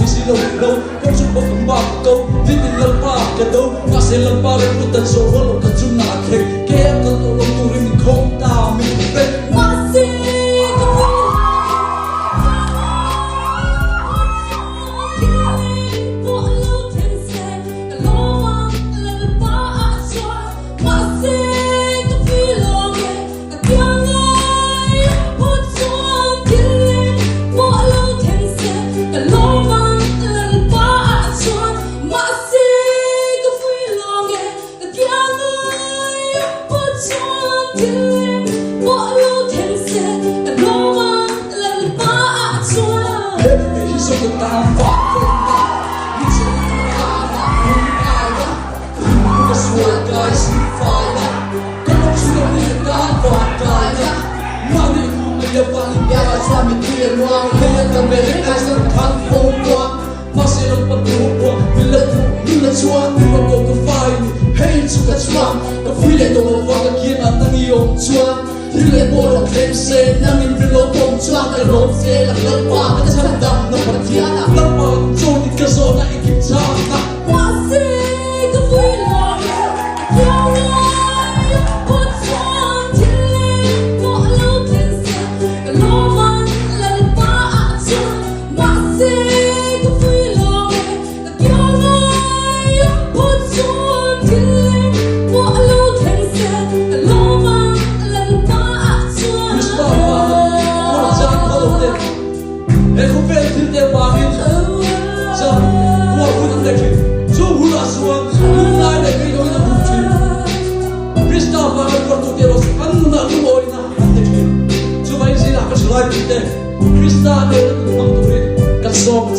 thì xin lâu lâu công chúng bốc cầm bạc câu viết tin lần ba cái đâu mà sẽ lần ba để một tận số hơn một tận chung là thế cái em cần tôi tu mình không ta mình bên mà xin so that I'm fucking up. You should be the sword guys in fire. Come on, shoot me the gun for a guy. Money, you're funny guys, I'm in here, one. They're the medic, I said, can't hold one. Passing up a door, we let one, we will go to find me. Hey, to catch one, the feeling of a fucking and the young one. You let more of them say, nothing below from Chuck and Rob say, like the park, it's a dumb number. Tiana, the park, Tony Casona, and keep talking. What's it? The feeling, yeah, what's on till what look and say, the long one, let it pass. What's it? The feeling, yeah, what's on till what look and say, the long one, let it pass. Em không về thì em bảo đi sao qua vui thằng đẹp thì số vui là xuống hôm nay để cái đó là vui chuyện Krista và các con tụi nó ăn là cái mồi na anh đẹp thì số vậy gì là cái slide thì Krista để nó mang tụi cái song